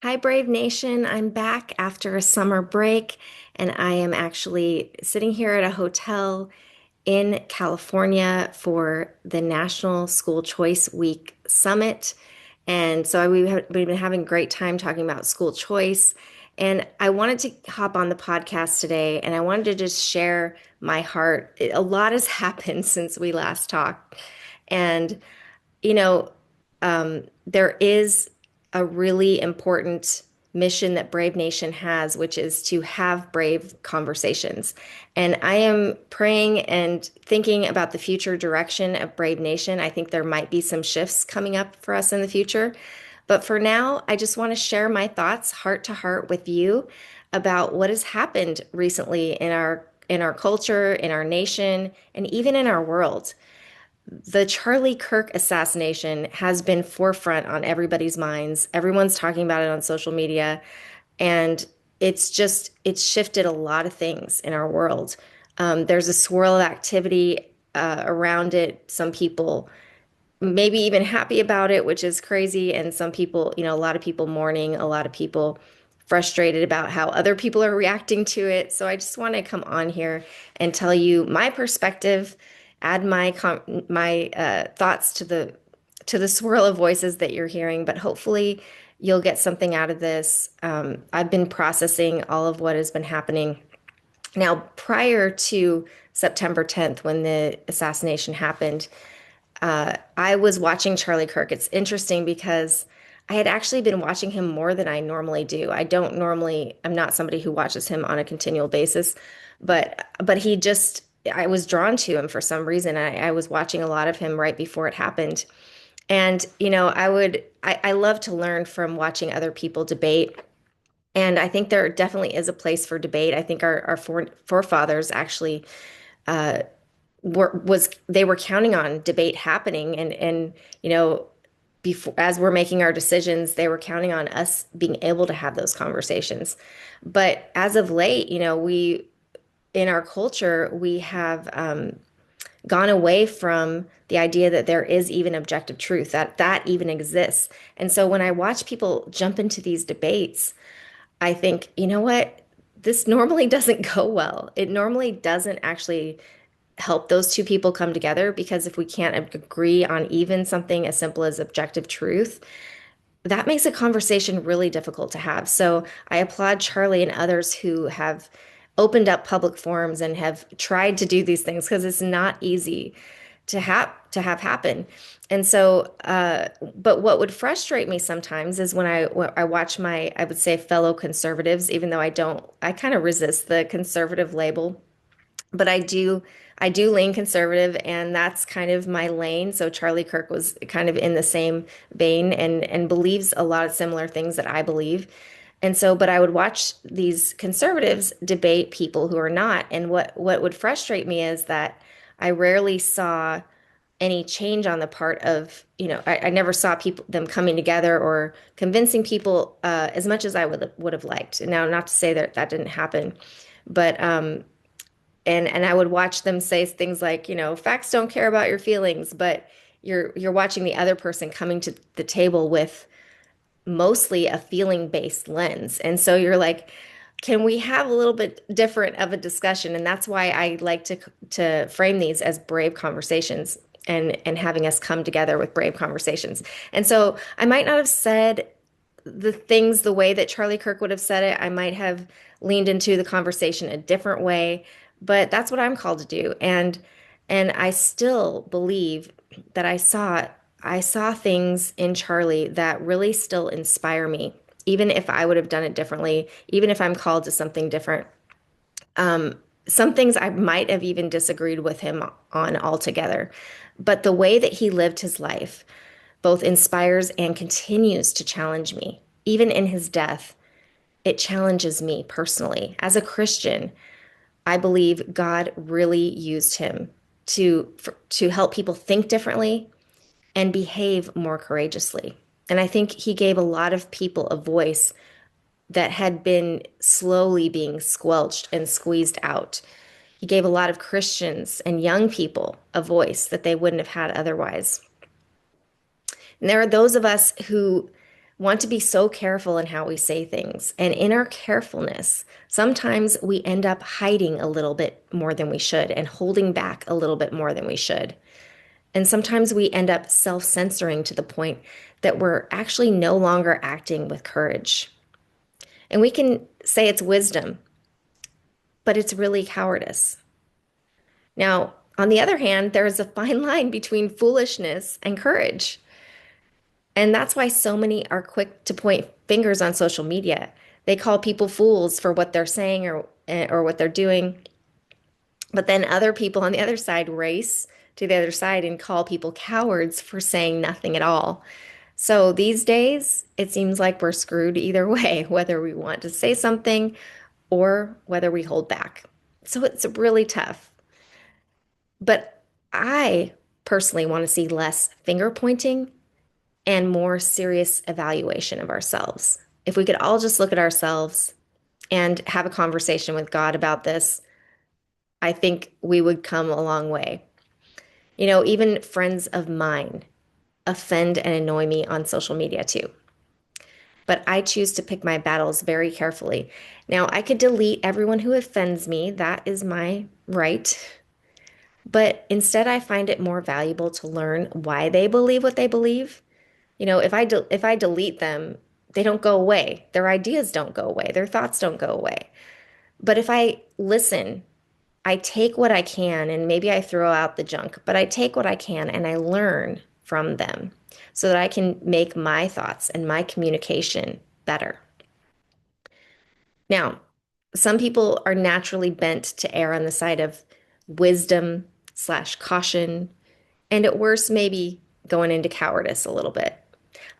Hi, Brave Nation. I'm back after a summer break, and I am actually sitting here at a hotel in California for the National School Choice Week Summit. And so we've been having a great time talking about school choice. And I wanted to hop on the podcast today, and I wanted to just share my heart. A lot has happened since we last talked. And you know, there is a really important mission that Brave Nation has, which is to have brave conversations. And I am praying and thinking about the future direction of Brave Nation. I think there might be some shifts coming up for us in the future. But for now, I just want to share my thoughts heart to heart with you about what has happened recently in our culture, in our nation, and even in our world. The Charlie Kirk assassination has been forefront on everybody's minds. Everyone's talking about it on social media, and it's shifted a lot of things in our world. There's a swirl of activity around it. Some people maybe even happy about it, which is crazy, and some people, a lot of people mourning, a lot of people frustrated about how other people are reacting to it. So I just want to come on here and tell you my perspective, add my thoughts to the swirl of voices that you're hearing, but hopefully you'll get something out of this. I've been processing all of what has been happening. Now, prior to September 10th, when the assassination happened, I was watching Charlie Kirk. It's interesting because I had actually been watching him more than I normally do. I'm not somebody who watches him on a continual basis, but I was drawn to him for some reason. I was watching a lot of him right before it happened. And, I love to learn from watching other people debate. And I think there definitely is a place for debate. I think our forefathers actually they were counting on debate happening and before as we're making our decisions, they were counting on us being able to have those conversations. But as of late, we in our culture we have gone away from the idea that there is even objective truth, that even exists. And so when I watch people jump into these debates, I think, you know what? This normally doesn't go well. It normally doesn't actually help those two people come together because if we can't agree on even something as simple as objective truth, that makes a conversation really difficult to have. So I applaud Charlie and others who have opened up public forums and have tried to do these things because it's not easy to have happen. And so, but what would frustrate me sometimes is when I watch I would say fellow conservatives, even though I kind of resist the conservative label, but I do lean conservative, and that's kind of my lane. So Charlie Kirk was kind of in the same vein and believes a lot of similar things that I believe. And so, but I would watch these conservatives debate people who are not. And what would frustrate me is that I rarely saw any change on the part of, I never saw them coming together or convincing people as much as I would have liked. Now, not to say that that didn't happen, but and I would watch them say things like, facts don't care about your feelings, but you're watching the other person coming to the table with mostly a feeling-based lens. And so you're like, can we have a little bit different of a discussion? And that's why I like to frame these as brave conversations and having us come together with brave conversations. And so I might not have said the things the way that Charlie Kirk would have said it. I might have leaned into the conversation a different way, but that's what I'm called to do. And I still believe that I saw things in Charlie that really still inspire me, even if I would have done it differently, even if I'm called to something different. Some things I might have even disagreed with him on altogether. But the way that he lived his life both inspires and continues to challenge me. Even in his death, it challenges me personally. As a Christian, I believe God really used him to help people think differently and behave more courageously. And I think he gave a lot of people a voice that had been slowly being squelched and squeezed out. He gave a lot of Christians and young people a voice that they wouldn't have had otherwise. And there are those of us who want to be so careful in how we say things. And in our carefulness, sometimes we end up hiding a little bit more than we should and holding back a little bit more than we should. And sometimes we end up self censoring to the point that we're actually no longer acting with courage. And we can say it's wisdom, but it's really cowardice. Now, on the other hand, there is a fine line between foolishness and courage. And that's why so many are quick to point fingers on social media. They call people fools for what they're saying or what they're doing. But then other people on the other side race to the other side and call people cowards for saying nothing at all. So these days, it seems like we're screwed either way, whether we want to say something or whether we hold back. So it's really tough. But I personally want to see less finger pointing and more serious evaluation of ourselves. If we could all just look at ourselves and have a conversation with God about this, I think we would come a long way. Even friends of mine offend and annoy me on social media too. But I choose to pick my battles very carefully. Now, I could delete everyone who offends me. That is my right. But instead, I find it more valuable to learn why they believe what they believe. If I delete them, they don't go away. Their ideas don't go away. Their thoughts don't go away. But if I listen, I take what I can and maybe I throw out the junk, but I take what I can and I learn from them so that I can make my thoughts and my communication better. Now, some people are naturally bent to err on the side of wisdom/caution, and at worst, maybe going into cowardice a little bit.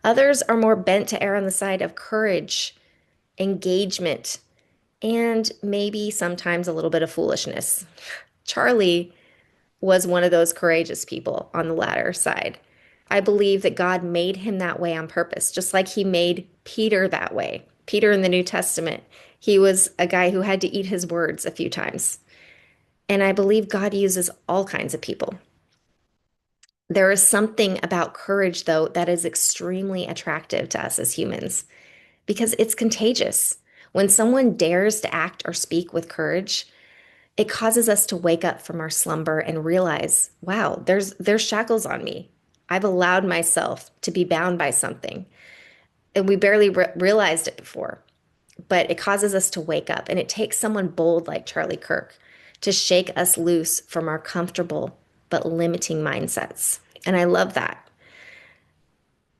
Others are more bent to err on the side of courage, engagement, and maybe sometimes a little bit of foolishness. Charlie was one of those courageous people on the latter side. I believe that God made him that way on purpose, just like he made Peter that way. Peter in the New Testament, he was a guy who had to eat his words a few times. And I believe God uses all kinds of people. There is something about courage, though, that is extremely attractive to us as humans because it's contagious. When someone dares to act or speak with courage, it causes us to wake up from our slumber and realize, wow, there's shackles on me. I've allowed myself to be bound by something. And we barely realized it before, but it causes us to wake up. And it takes someone bold like Charlie Kirk to shake us loose from our comfortable but limiting mindsets. And I love that.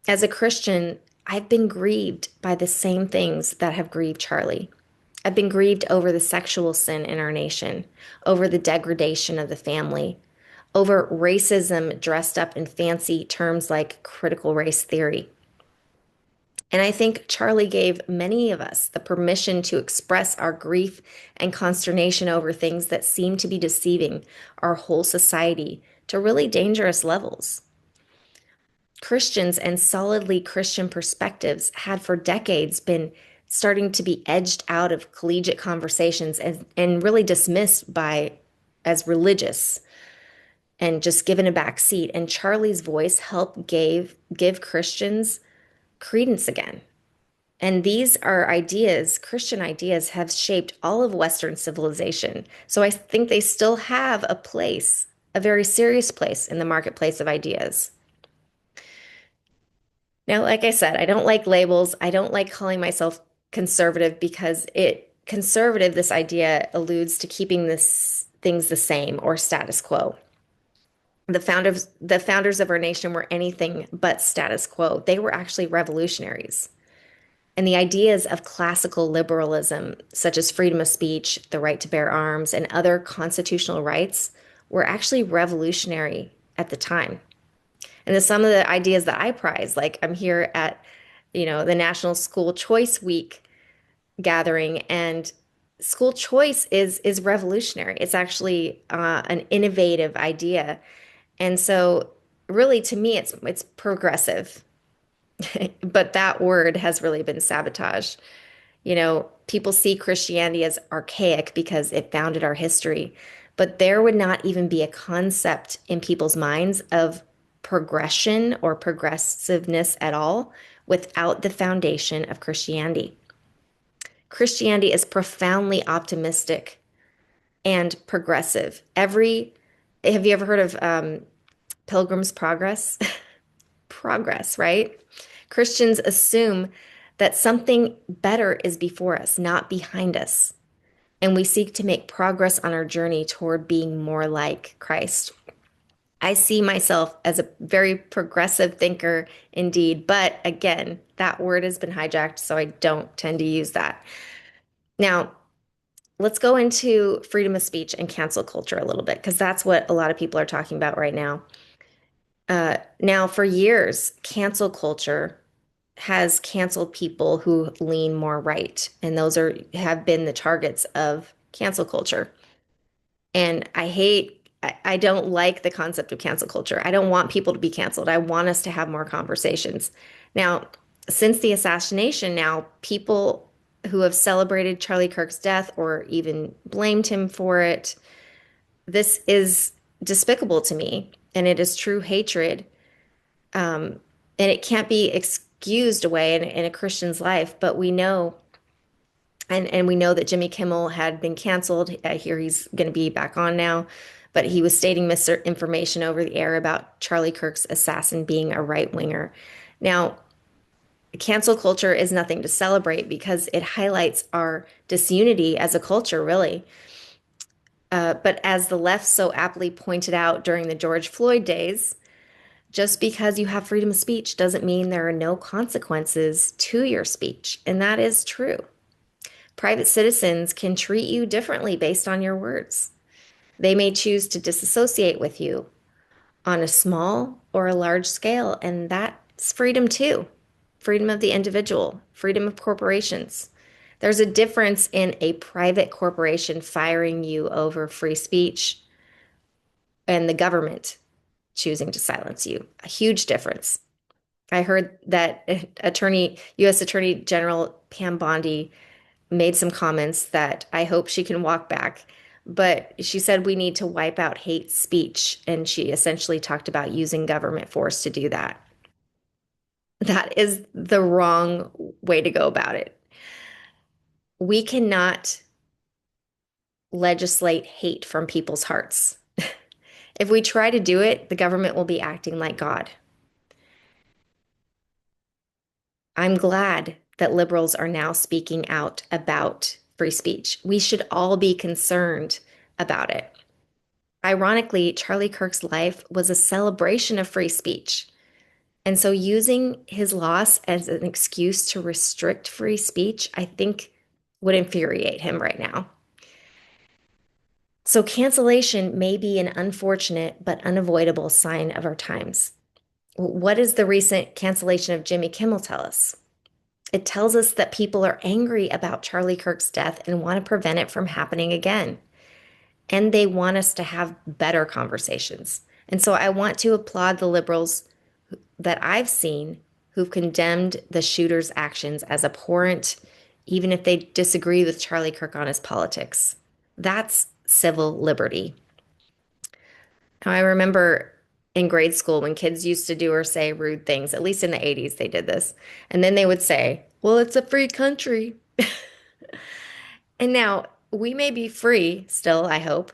As a Christian, I've been grieved by the same things that have grieved Charlie. I've been grieved over the sexual sin in our nation, over the degradation of the family, over racism dressed up in fancy terms like critical race theory. And I think Charlie gave many of us the permission to express our grief and consternation over things that seem to be deceiving our whole society to really dangerous levels. Christians and solidly Christian perspectives had for decades been starting to be edged out of collegiate conversations and really dismissed by as religious and just given a back seat. And Charlie's voice helped give Christians credence again. And these are ideas, Christian ideas, have shaped all of Western civilization. So I think they still have a place, a very serious place in the marketplace of ideas. Now, like I said, I don't like labels. I don't like calling myself conservative because conservative, this idea alludes to keeping things the same or status quo. The founders of our nation were anything but status quo. They were actually revolutionaries. And the ideas of classical liberalism, such as freedom of speech, the right to bear arms, and other constitutional rights, were actually revolutionary at the time. And then some of the ideas that I prize, like I'm here at, the National School Choice Week gathering, and school choice is revolutionary. It's actually an innovative idea. And so really to me, it's progressive. But that word has really been sabotaged. People see Christianity as archaic because it founded our history, but there would not even be a concept in people's minds of progression or progressiveness at all without the foundation of Christianity. Christianity is profoundly optimistic and progressive. Have you ever heard of Pilgrim's Progress? Progress, right? Christians assume that something better is before us, not behind us. And we seek to make progress on our journey toward being more like Christ. I see myself as a very progressive thinker indeed, but again, that word has been hijacked, so I don't tend to use that. Now, let's go into freedom of speech and cancel culture a little bit, because that's what a lot of people are talking about right now. Now, for years, cancel culture has canceled people who lean more right, and those have been the targets of cancel culture. And I don't like the concept of cancel culture. I don't want people to be canceled. I want us to have more conversations. Now, since the assassination, now people who have celebrated Charlie Kirk's death or even blamed him for it, this is despicable to me, and it is true hatred. And it can't be excused away in a Christian's life, but we know. And we know that Jimmy Kimmel had been canceled. I hear he's going to be back on now, but he was stating misinformation over the air about Charlie Kirk's assassin being a right winger. Now, cancel culture is nothing to celebrate because it highlights our disunity as a culture, really. But as the left so aptly pointed out during the George Floyd days, just because you have freedom of speech doesn't mean there are no consequences to your speech. And that is true. Private citizens can treat you differently based on your words. They may choose to disassociate with you on a small or a large scale, and that's freedom too. Freedom of the individual, freedom of corporations. There's a difference in a private corporation firing you over free speech and the government choosing to silence you. A huge difference. I heard that U.S. Attorney General Pam Bondi made some comments that I hope she can walk back. But she said we need to wipe out hate speech. And she essentially talked about using government force to do that. That is the wrong way to go about it. We cannot legislate hate from people's hearts. If we try to do it, the government will be acting like God. I'm glad that liberals are now speaking out about free speech. We should all be concerned about it. Ironically, Charlie Kirk's life was a celebration of free speech. And so using his loss as an excuse to restrict free speech, I think would infuriate him right now. So cancellation may be an unfortunate but unavoidable sign of our times. What does the recent cancellation of Jimmy Kimmel tell us? It tells us that people are angry about Charlie Kirk's death and want to prevent it from happening again. And they want us to have better conversations. And so I want to applaud the liberals that I've seen who've condemned the shooter's actions as abhorrent, even if they disagree with Charlie Kirk on his politics. That's civil liberty. Now, I remember in grade school when kids used to do or say rude things, at least in the 80s, they did this. And then they would say, well, it's a free country. And now we may be free still, I hope,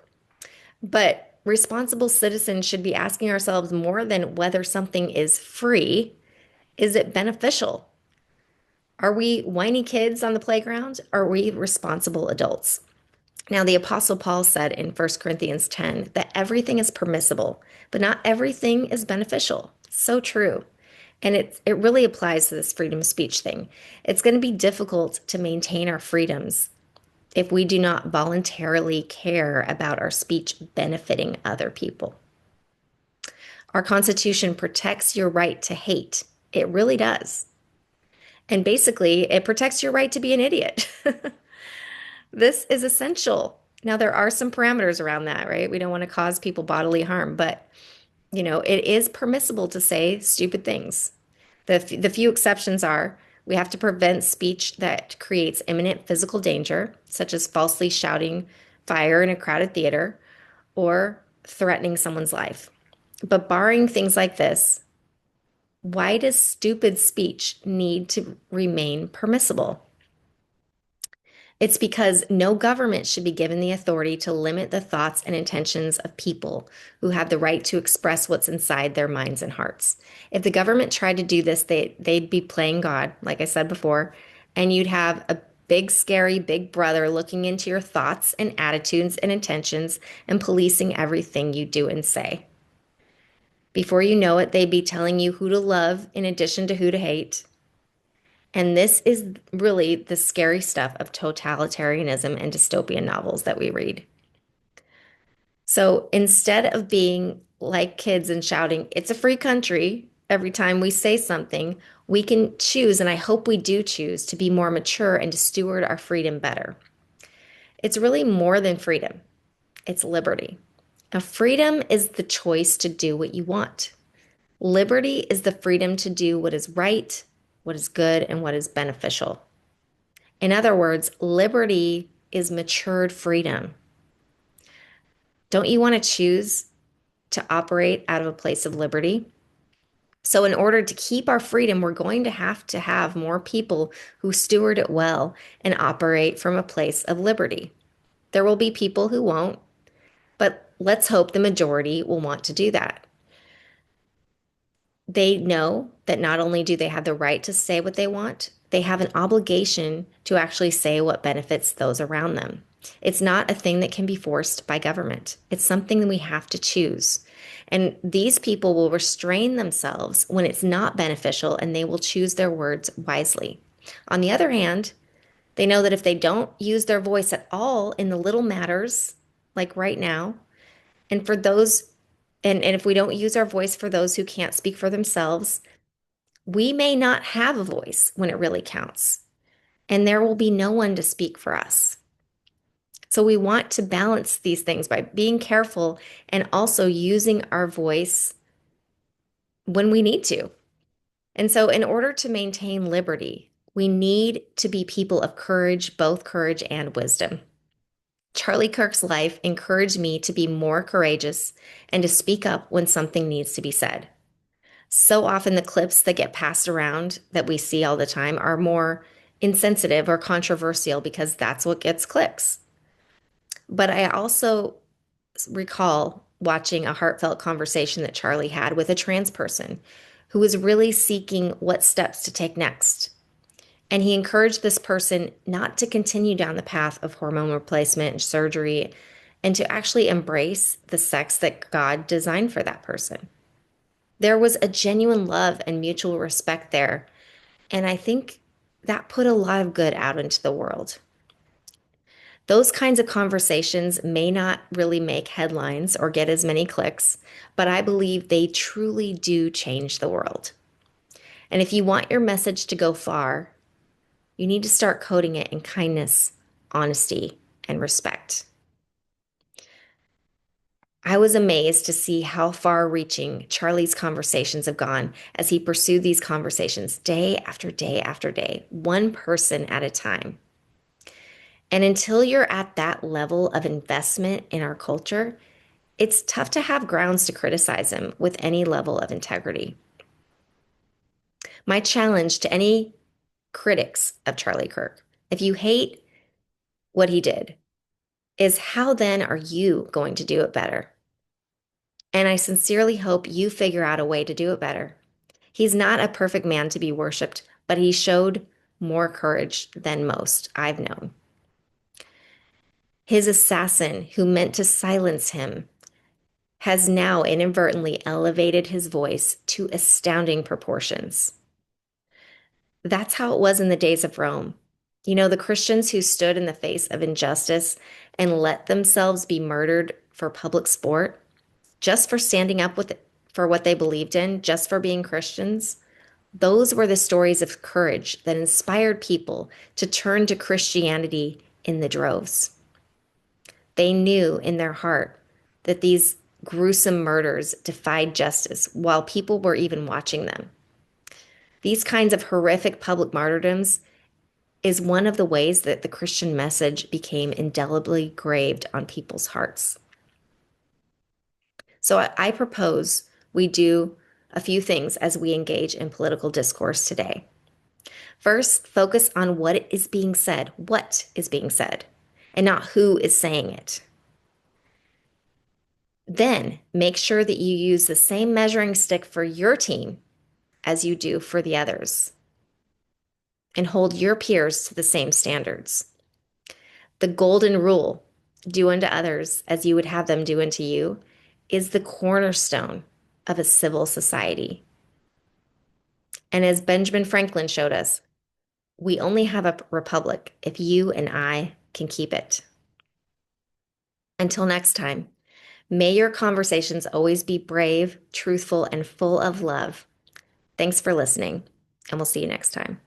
but responsible citizens should be asking ourselves more than whether something is free. Is it beneficial? Are we whiny kids on the playground? Are we responsible adults? Now, the Apostle Paul said in 1 Corinthians 10 that everything is permissible, but not everything is beneficial. So true. And it really applies to this freedom of speech thing. It's going to be difficult to maintain our freedoms if we do not voluntarily care about our speech benefiting other people. Our Constitution protects your right to hate. It really does. And basically, it protects your right to be an idiot. This is essential. Now, there are some parameters around that, right? We don't want to cause people bodily harm, but it is permissible to say stupid things. The few exceptions are we have to prevent speech that creates imminent physical danger, such as falsely shouting fire in a crowded theater or threatening someone's life. But barring things like this, Why does stupid speech need to remain permissible? It's because no government should be given the authority to limit the thoughts and intentions of people who have the right to express what's inside their minds and hearts. If the government tried to do this, they'd be playing God, like I said before, and you'd have a big, scary big brother looking into your thoughts and attitudes and intentions and policing everything you do and say. Before you know it, they'd be telling you who to love in addition to who to hate. And this is really the scary stuff of totalitarianism and dystopian novels that we read. So instead of being like kids and shouting, it's a free country, every time we say something, we can choose, and I hope we do choose, to be more mature and to steward our freedom better. It's really more than freedom, it's liberty. Now, freedom is the choice to do what you want. Liberty is the freedom to do what is right, what is good, and what is beneficial. In other words, liberty is matured freedom. Don't you want to choose to operate out of a place of liberty? So, in order to keep our freedom, we're going to have more people who steward it well and operate from a place of liberty. There will be people who won't, but let's hope the majority will want to do that. They know that not only do they have the right to say what they want, they have an obligation to actually say what benefits those around them. It's not a thing that can be forced by government. It's something that we have to choose. And these people will restrain themselves when it's not beneficial and they will choose their words wisely. On the other hand, they know that if they don't use their voice at all in the little matters, like right now, and for those, and if we don't use our voice for those who can't speak for themselves, we may not have a voice when it really counts, and there will be no one to speak for us. So we want to balance these things by being careful and also using our voice when we need to. And so, in order to maintain liberty, we need to be people of courage, both courage and wisdom. Charlie Kirk's life encouraged me to be more courageous and to speak up when something needs to be said. So often, the clips that get passed around that we see all the time are more insensitive or controversial because that's what gets clicks. But I also recall watching a heartfelt conversation that Charlie had with a trans person who was really seeking what steps to take next. And he encouraged this person not to continue down the path of hormone replacement and surgery and to actually embrace the sex that God designed for that person. There was a genuine love and mutual respect there. And I think that put a lot of good out into the world. Those kinds of conversations may not really make headlines or get as many clicks, but I believe they truly do change the world. And if you want your message to go far, you need to start coding it in kindness, honesty, and respect. I was amazed to see how far reaching Charlie's conversations have gone as he pursued these conversations day after day after day, one person at a time. And until you're at that level of investment in our culture, it's tough to have grounds to criticize him with any level of integrity. My challenge to any critics of Charlie Kirk, if you hate what he did, is how then are you going to do it better? And I sincerely hope you figure out a way to do it better. He's not a perfect man to be worshiped, but he showed more courage than most I've known. His assassin, who meant to silence him, has now inadvertently elevated his voice to astounding proportions. That's how it was in the days of Rome. You know, the Christians who stood in the face of injustice and let themselves be murdered for public sport, just for standing up for what they believed in, just for being Christians. Those were the stories of courage that inspired people to turn to Christianity in the droves. They knew in their heart that these gruesome murders defied justice while people were even watching them. These kinds of horrific public martyrdoms is one of the ways that the Christian message became indelibly graved on people's hearts. So I propose we do a few things as we engage in political discourse today. First, focus on what is being said, and not who is saying it. Then make sure that you use the same measuring stick for your team as you do for the others, and hold your peers to the same standards. The golden rule, do unto others as you would have them do unto you, is the cornerstone of a civil society. And as Benjamin Franklin showed us, we only have a republic if you and I can keep it. Until next time, may your conversations always be brave, truthful, and full of love. Thanks for listening, and we'll see you next time.